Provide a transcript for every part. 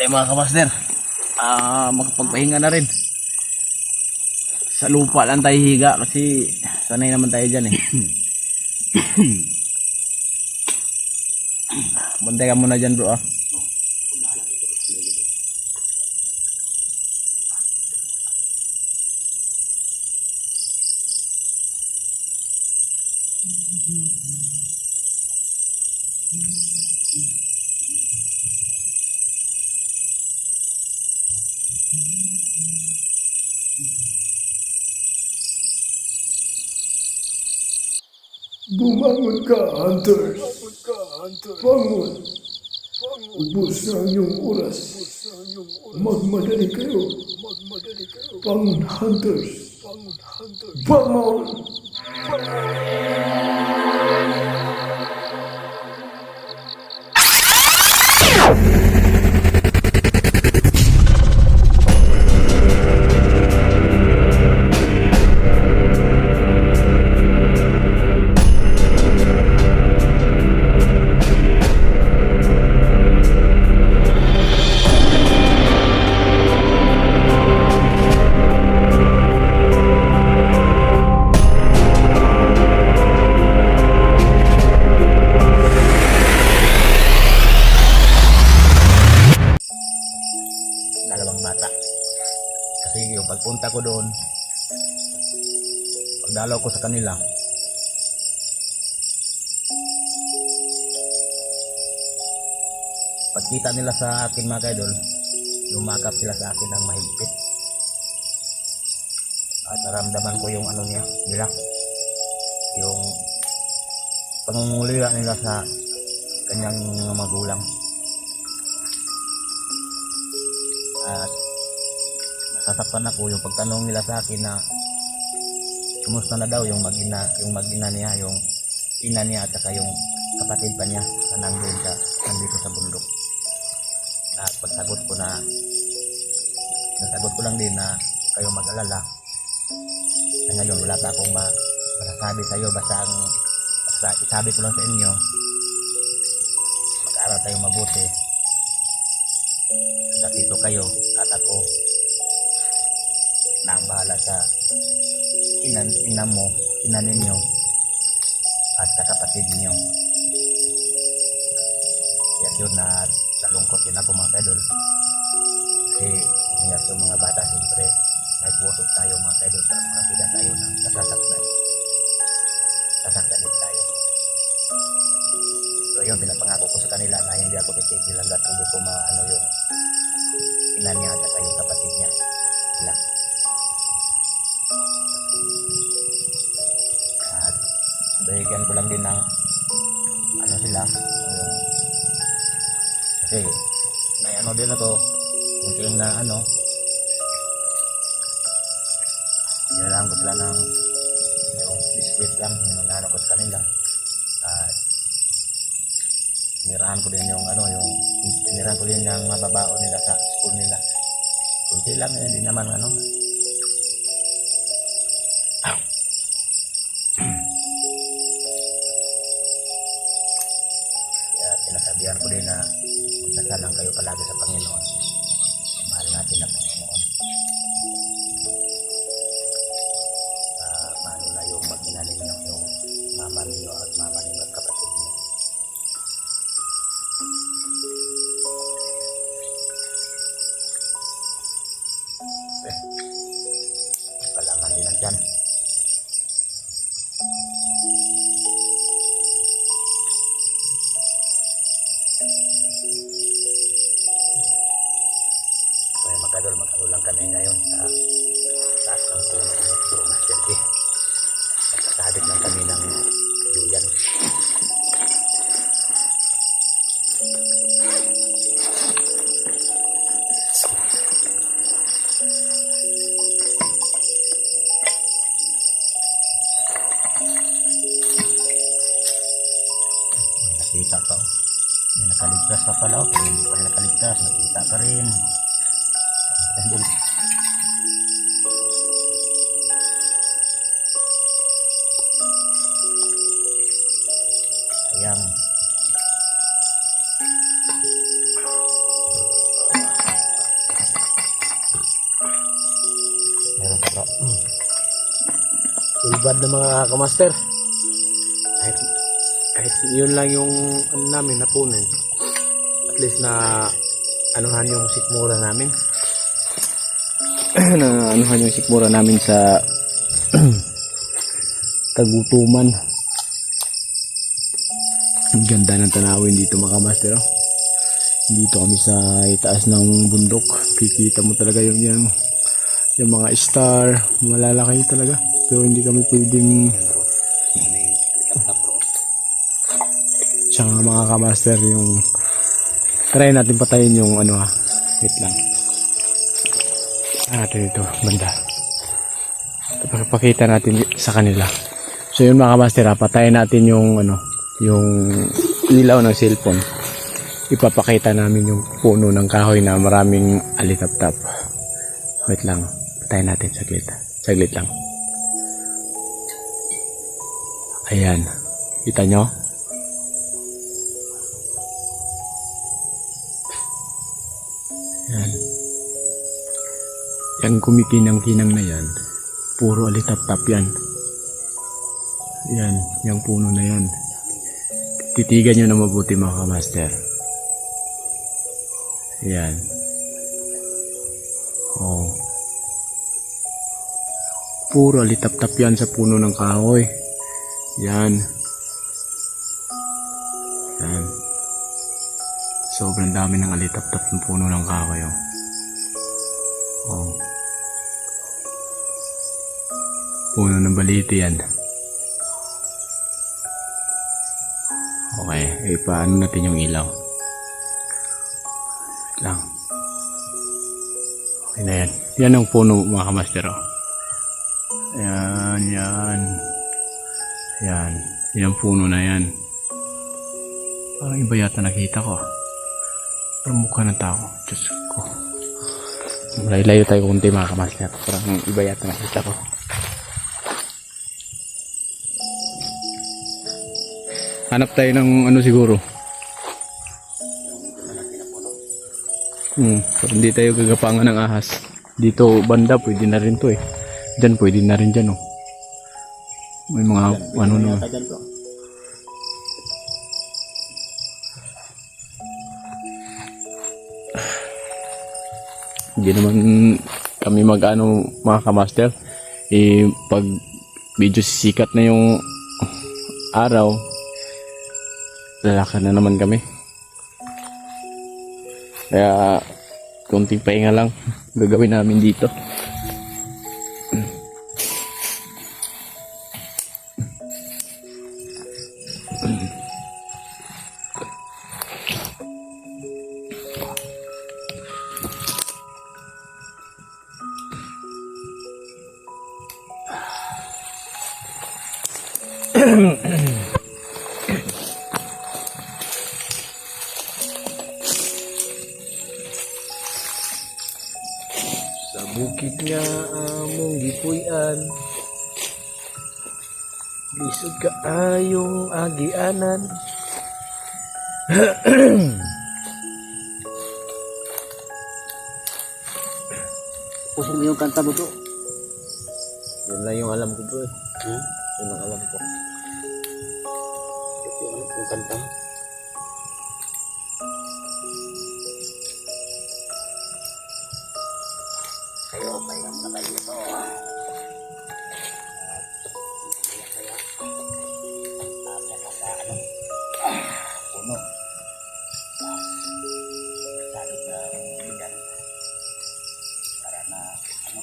tayo mga kamaster. Makapagpahinga na rin. Sa lupa lang tayo higa kasi sanay naman tayo dyan eh. Bantay ka muna dyan bro ah. Bumangon ka, Hunters. Bangon. Ubus na ang iyong oras. Magmadali kayo. Bangon, Hunters. Bangon! Dalawang bata. Kasi yung pagpunta ko doon, pagdalaw ko sa kanila, pagkita nila sa akin mga kaidol, lumakap sila sa akin ng mahigpit. At naramdaman ko yung ano nila, yung pangungulila nila sa kanyang mga magulang. At nasasaktan ako yung pagtanong nila sa akin na kumusta na daw yung mag-ina niya, yung ina niya at saka yung kapatid pa niya na nandito sa bundok. At pagsagot ko nasagot ko lang din na kayo mag-alala. Na ngayon wala pa akong masasabi sa iyo, basta isabi ko lang sa inyo, mag-aaral tayo mabuti. Dito kayo at ako na ang bahala sa ina ninyo at sa kapatid ninyo. Kaya yun na nalungkot din ako mga kaidol. Kasi umiyak yung mga bata, siyempre may puso tayo mga kaidol, makakita tayo ng sasaktan din tayo. So yun, pinapangako ko sa kanila na hindi ako titigil hanggat hindi ko maano yung ina niya at saka yung kapatid niya sila. At bigyan ko lang din ng ano sila, kasi may ano din ako kunting na ano, nilalaan ko sila ng yung biscuit lang, nilalaan ko sa kanila. At tinirahan ko din yung ano, tinirahan ko din yung mababao nila sa school nila. Kunti lang, hindi naman ano. Kaya sinasabihan ko din na magdasal lang kayo palagi sa Panginoon. Mahal natin ang Panginoon. Mahal na yung mag-ina ninyo, yung mama ninyo at mama ninyo at kapatid ninyo. Kalaman din nandyan. Kaya magkadulang kami ngayon sa taas ng puno ng Puro Master G. Nagkakabit lang kami ng duyan. Nakita pa oh. May nakaligtas pa pala oh. Kaya hindi pa rin nakaligtas, nakita pa rin. Sayang. Ilbad na mga kamaster. Kahit yun lang yung ano namin napunin. At least na anuhan yung sikmura namin. Na anuhan yung sikmura namin sa kagutuman. Ang ganda ng tanawin dito mga kamaster. Oh. Dito kami sa itaas ng bundok. Kikita mo talaga yung mga star. Malalaki talaga. Pero hindi kami pwedeng tsaka mga kamaster yung try natin patayin yung ano ha. Wait lang. Natin ito banda. Pakita natin sa kanila. So yun mga kamaster ha. Patayin natin yung ano yung ilaw ng cellphone. Ipapakita namin yung puno ng kahoy na maraming alitap-tap. Wait lang. Patayin natin saglit. Saglit lang. Ayan. Kita nyo? Ayan. Yan kumikinang-kinang na yan. Puro alitap-tap yan. Yan. Yung puno na yan. Titigan nyo na mabuti mga kamaster. Yan. Oh. Puro alitap-tap yan sa puno ng kahoy. Yan. Yan. Sobrang dami ng alitap-tap ng puno ng kahoy. Oh. Oh. Puno ng baliti yan. Okay. Ipaano natin yung ilaw. Wait lang. Okay na yan. Yan ang puno mga kamaster. Oh. Yan. Yan. Yan. Yan puno na yan. Parang iba yata nakita ko. Parang mukha ng tao. Diyos ko. Layo tayo kunti mga kamaster. Parang iba yata nakita ko. Hanap tayo ng ano siguro. Pero hindi tayo gagapangan ng ahas. Dito banda pwede na rin to eh. Diyan pwede na rin dyan oh. May mga ano na. Hindi naman kami mag-ano mga kamaster. Eh pag medyo sisikat na yung araw, lalakad na naman kami. Kaya konting pahinga lang gagawin namin dito. Sa bukid nga among gipuy-an, lisod kaayong agianan. Pusin mo yung kanta mo bro. Yun lang yung alam ko bro eh. Yun ang alam ko. Yung kanta mo. Kayo, pahinga muna tayo ito. Puno. Sabi na bigan. Para na ano.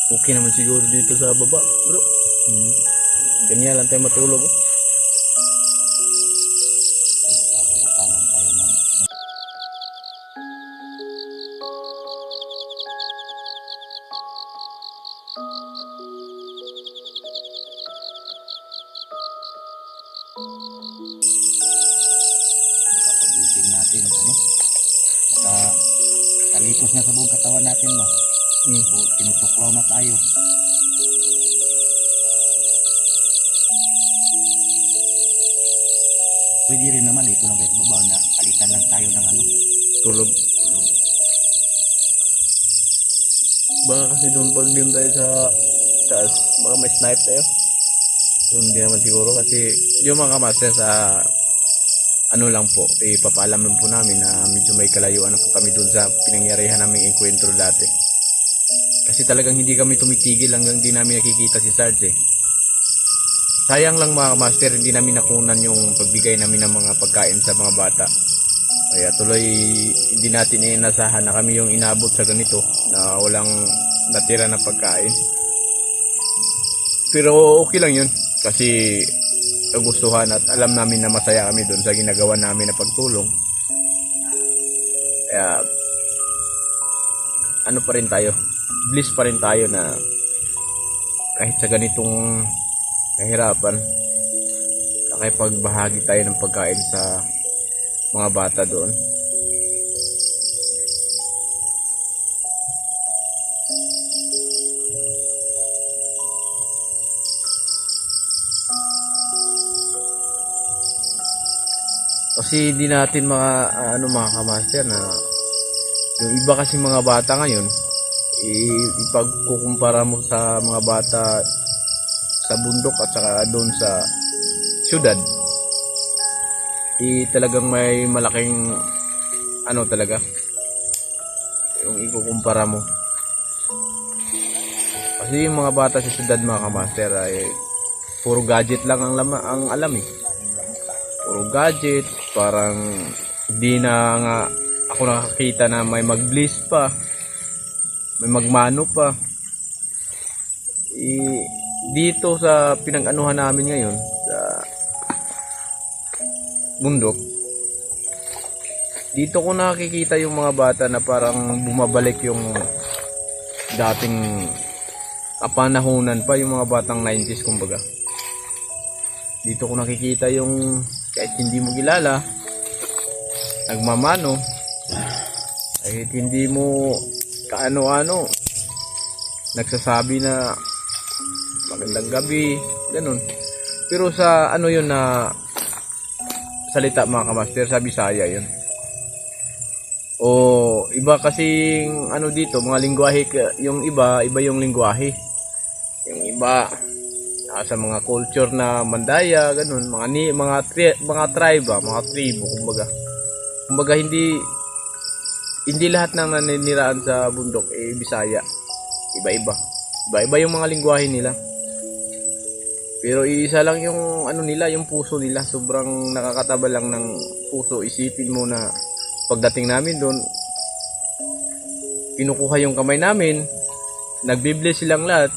Okay naman siguro dito sa baba, bro. Ganyan lang tayo matulog. Oh. Nakakatangan tayo ng makapagising natin, ano? Nakalikos na sa buong katawan natin, ma. O, tinutuklaw na tayo. Pwede rin naman dito lang tayo sa baba na palitan lang tayo ng ano, Tulog. tulog. Baka kasi doon pag din tayo sa taas, baka may snipe tayo. Yun hindi naman siguro kasi yung mga kamaster sa ano lang po, ipapaalam lang po namin na medyo may kalayuan na po kami doon sa pinangyarihan naming enkwentro dati. Kasi talagang hindi kami tumitigil hanggang di namin nakikita si Sarge eh. Sayang lang mga kamaster, hindi namin nakunan yung pagbigay namin ng mga pagkain sa mga bata. Kaya tuloy hindi natin inasahan na kami yung inabot sa ganito na walang natira na pagkain. Pero okay lang yun kasi kagustuhan at alam namin na masaya kami doon sa ginagawa namin na pagtulong. Kaya ano pa rin tayo, bliss pa rin tayo na kahit sa ganitong kahirapan nakapagbahagi tayo ng pagkain sa mga bata doon. Kasi hindi natin mga kamaster na yung iba kasi mga bata ngayon ipagkukumpara mo sa mga bata sa bundok at saka doon sa syudad, talagang may malaking ano talaga yung ikukumpara mo. Kasi yung mga bata sa syudad mga kamaster ay puro gadget lang ang alam eh. Puro gadget, parang hindi na nga ako nakakita na may mag-bliss pa, may magmano pa. Dito sa pinag-anuhan namin ngayon sa bundok, dito ko nakikita yung mga bata na parang bumabalik yung dating kapanahunan pa, yung mga batang 90s kumbaga. Dito ko nakikita yung kahit hindi mo kilala, nagmamano, kahit hindi mo kaano-ano, nagsasabi na magandang gabi, ganun. Pero sa ano yun na salita mga kamaster, sa Bisaya yun. O iba kasing ano dito, mga lingwahe, yung iba yung lingwahe. Yung iba sa mga culture na Mandaya, ganun, mga tribe, mga tribo kumbaga. Kumbaga hindi lahat ng naniniraan sa bundok Bisaya. Iba-iba yung mga lingwahe nila. Pero isa lang yung ano nila, yung puso nila. Sobrang nakakataba lang ng puso. Isipin mo na pagdating namin doon, kinukuha yung kamay namin, nagbibless silang lahat.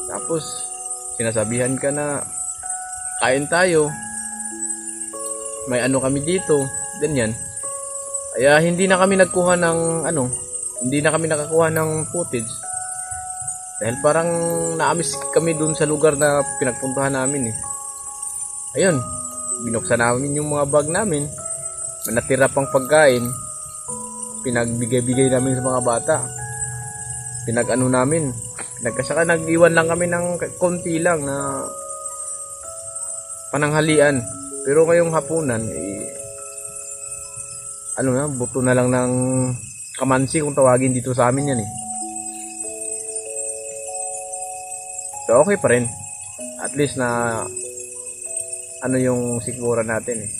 Tapos sinasabihan ka na kain tayo, may ano kami dito, ganyan. Kaya hindi na kami nagkuha ng hindi na kami nakakuha ng footage. Dahil parang naamis kami dun sa lugar na pinagpuntahan namin eh. Ayun, binuksan namin yung mga bag namin, natira pang pagkain, pinagbigay-bigay namin sa mga bata. Pinag-ano namin, saka nag-iwan lang kami ng konti lang na pananghalian. Pero ngayong hapunan, buto na lang ng kamansi kung tawagin dito sa amin yan eh. So okay pa rin. At least na yung sikmura natin eh.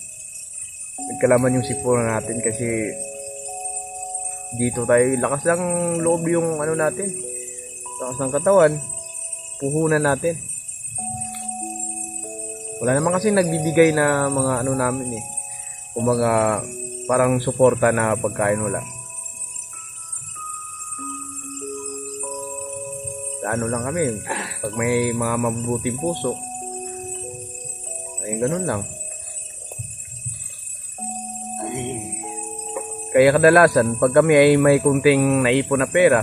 Nagkalaman yung sikmura natin kasi dito tayo lakas lang loob yung natin. Lakas ng katawan. Puhunan natin. Wala naman kasi nagbibigay na mga namin eh. Kung mga parang suporta na pagkain wala. ano lang kami, pag may mga mabubuting puso, ay ganun lang. Kaya kadalasan, pag kami ay may kunting naipon na pera,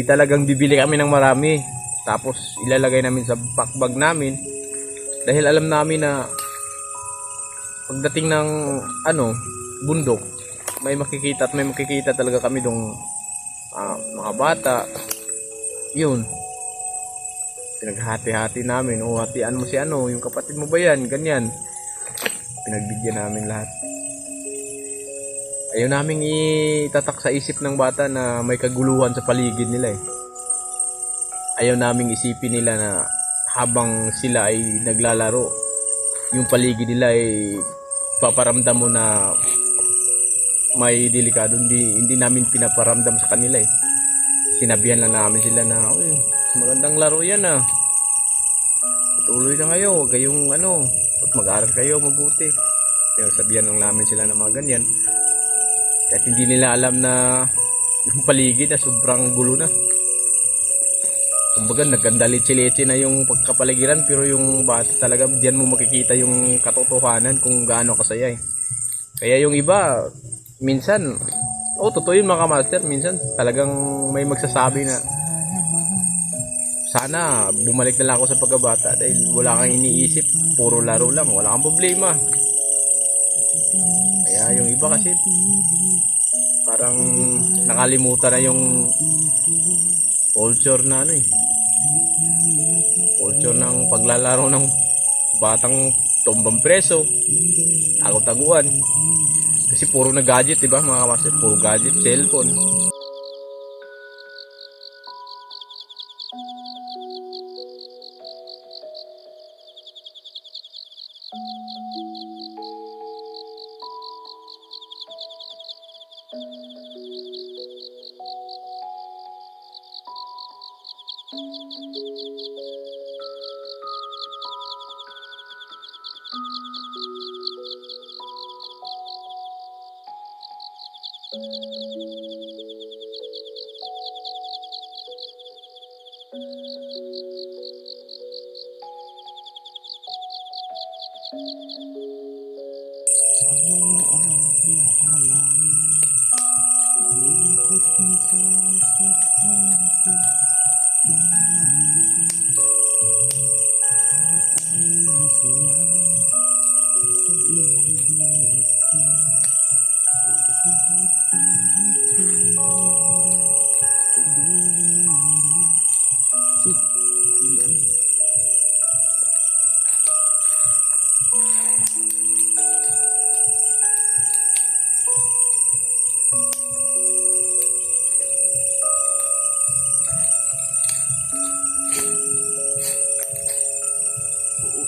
talagang bibili kami ng marami. Tapos ilalagay namin sa backbag namin. Dahil alam namin na pagdating ng bundok, may makikita at may makikita talaga kami dong mga bata. Yun. Pinaghati-hati namin. O, hatian mo si yung kapatid mo ba yan? Ganyan. Pinagbigyan namin lahat. Ayaw namin itatak sa isip ng bata na may kaguluhan sa paligid nila eh. Ayaw namin isipin nila na habang sila ay naglalaro, yung paligid nila ay paparamdam mo na may delikado. Hindi namin pinaparamdam sa kanila eh. Sinabihan lang namin sila na, uy, magandang laro yan ah. Patuloy na kayo, huwag kayong at mag-aaral kayo mabuti. Pinasabihan lang namin sila na mga ganyan. Kahit hindi nila alam na yung paligid na sobrang gulo na. Kumbaga nagkandalitsi-litsi na yung pagkapaligiran, pero yung bata talaga diyan mo makikita yung katotohanan kung gaano kasaya eh. Kaya yung iba minsan, totoo yun mga master, minsan talagang may magsasabi na sana bumalik na lang ako sa pagkabata dahil wala kang iniisip, puro laro lang, wala kang problema. Kaya yung iba kasi parang nakalimutan na yung culture na culture ng paglalaro ng batang tumbang preso, tago-taguan. Kasi puro na gadget, diba mga master? Puro gadget, cellphone.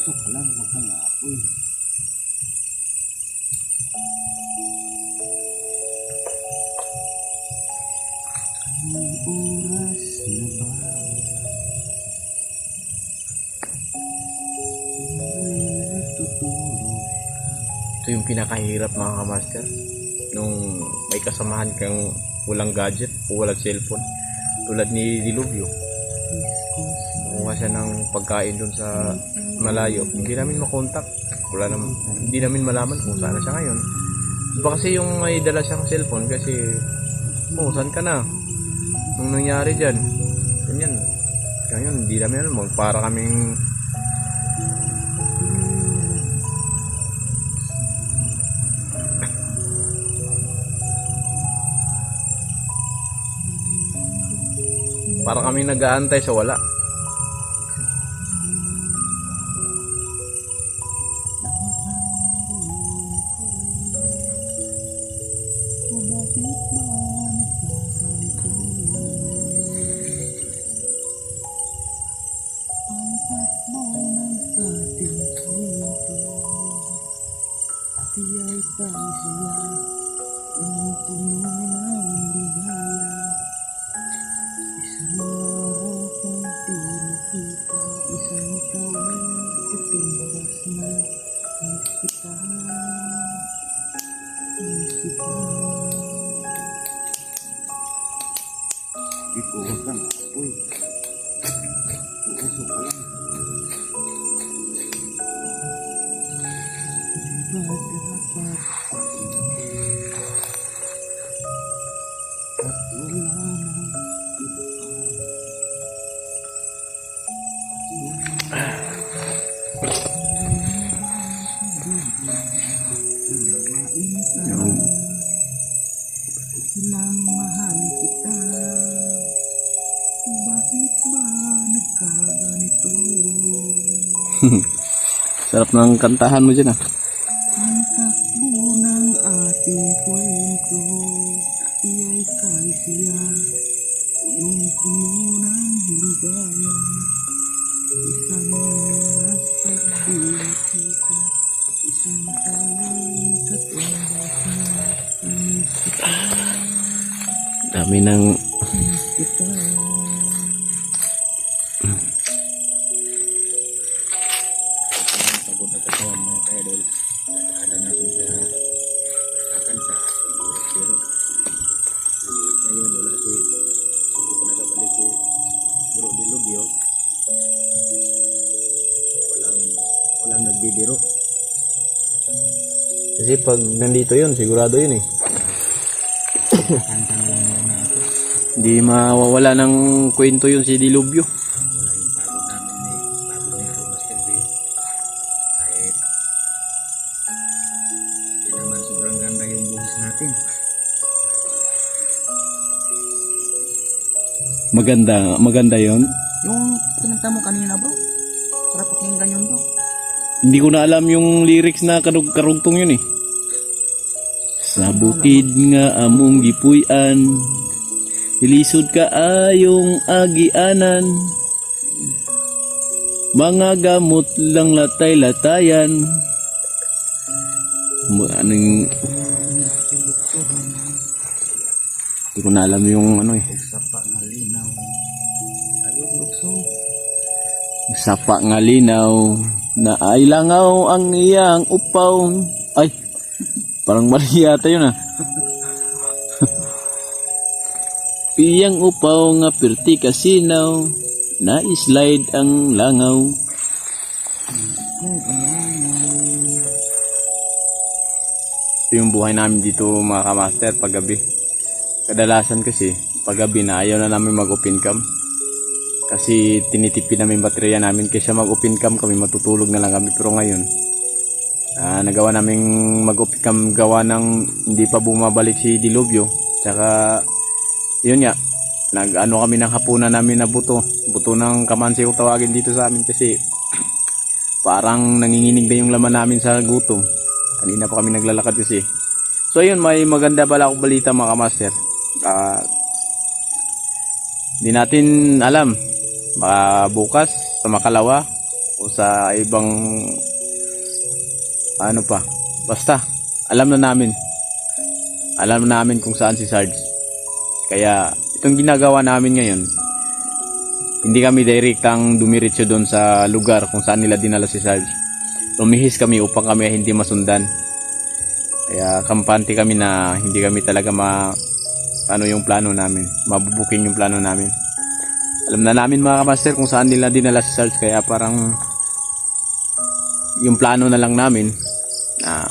Usok lang, huwag kang aapoy. Anong oras na ba? Ito yung pinakahirap mga kamaster. Nung may kasamahan kang walang gadget o walang cellphone. Tulad ni Diluvio. Kumuha siya ng pagkain dun sa malayo. Hindi namin makontak. Hindi namin malaman kung saan siya ngayon. Diba kasi yung may dala siyang cellphone kasi saan ka na? Nung nangyari dyan. Ganyan. Ngayon, hindi namin alam. Para kaming nag-aantay sa wala. Yung Ilang mahal kita, bakit ba nagkaganito? sarap ng kantahan mo dyan ah. Ang takbo ng ating kwento, iya'y kalisiya, punong-puno ng hiligaya. Isang oras pagbilat kita, isang taon sa tumbas na inis kita, Dami ng inis kita. Pagod na katawan mga ka-idol, ada natin sa kanta, biro-biro. Ngayon wala hindi pa nakabalik si Bro Dilubyo. Walang nagbibiro. kasi pag nandito yun, sigurado yun eh. Kanta na lang muna ako. Hindi mawawala ng kwento yun si Dilubyo. Wala yung pagod namin pagod ni Romas Kelvin. Kahit hindi naman sobrang ganda yung buhis natin. Maganda yun. Yung pinanta mo kanina bro, sarap pakinggan yun bro. Hindi ko na alam yung lyrics na karugtong yun eh. Sa bukid nga among gipuy-an, ilisod ka ayong agianan, mga gamot lang latay-latayan. Anong... Hindi ko na alam yung ano eh. Sapa nga linaw, tayo lukso. Sapa nga linaw, na ay langaw ang iyang upaw. Ay, parang mali yata yun ah. Iyang upaw nga pirti kasinaw, na slide ang langaw. Ito yung buhay namin dito mga kamaster paggabi. Kadalasan kasi paggabi na ayaw na namin mag-open cam. Kasi tinitipid namin baterya namin kaysa mag-open cam kami matutulog na lang kami. Pero ngayon nagawa namin mag-open cam gawa ng hindi pa bumabalik si Dilubyo. Tsaka yun nga, nag-ano kami ng hapunan namin na buto ng kamansi kung tawagin dito sa amin kasi parang nanginginig na yung laman namin sa gutom. Kanina pa kami naglalakad kasi. So ayun, may maganda pala akong balita mga kamaster. Hindi natin alam, baka bukas sa Makalawa o sa ibang ano pa, basta alam na namin kung saan si Sarge. Kaya itong ginagawa namin ngayon, hindi kami direktang dumiretso doon sa lugar kung saan nila dinala si Sarge. Lumihis kami upang kami hindi masundan. Kaya kampante kami na hindi kami talaga ano yung plano namin, mabubuking yung plano namin. Alam na namin mga kamaster kung saan nila dinala si Sarge, kaya parang yung plano na lang namin na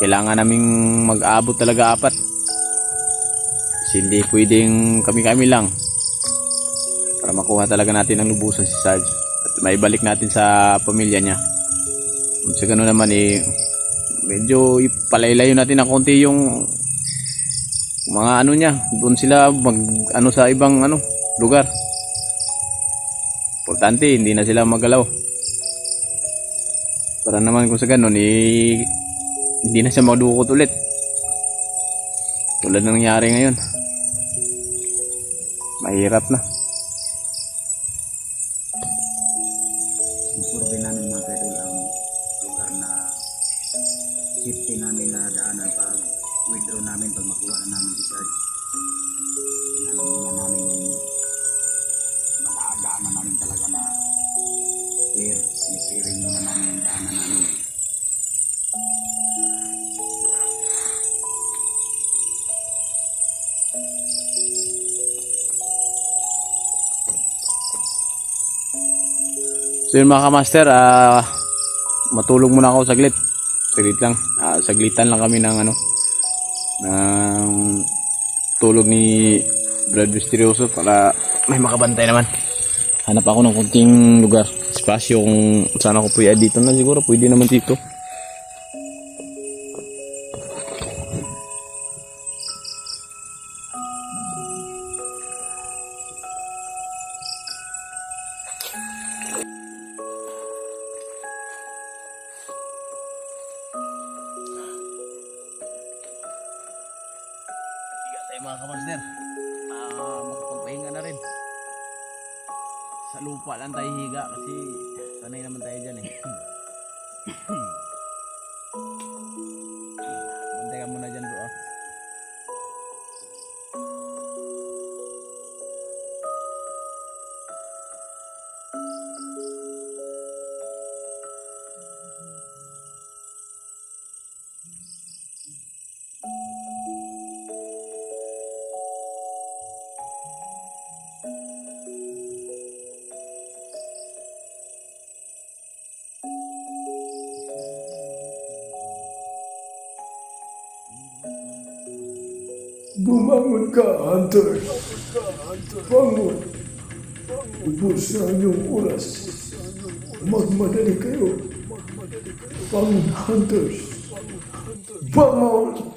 kailangan naming mag-aabot talaga 4. Kasi hindi pwedeng kami lang para makuha talaga natin ang lubusan si Sarge at maibalik natin sa pamilya niya. Kung sa gano'n naman medyo ipalaylayo natin ng konti yung mga ano niya, doon sila sa ibang lugar. Importante hindi na sila magalaw. Para naman kung sa ganun hindi na siya madukot ulit. Tulad ng nangyari ngayon. Mahirap na. Survey namin mga kaidol ang lugar na safety namin na daanan pag withdraw namin pag makuha na namin si Sarge. Alam muna namin yung daanan namin talaga na clear. Clearing muna namin yung daanan namin. So yun mga kamaster, matulog muna ako saglit. Saglit lang. Saglitan lang kami ng ng tulog ni Brad Misterioso para may makabantay naman. Hanap ako ng kunting lugar, espasyo kung saan ako pwede. Dito na siguro, pwede naman dito. Higa tayo mga kamaster. Makapagpahinga na rin. Sa lupa lang tayo higa kasi sanay naman tayo dyan eh. Bantay ka muna dyan bro. Bumangon ka, Hunter. Bangon. Ubus na ang iyong oras. Magmadali kayo. Bangon, Hunters. Bangon!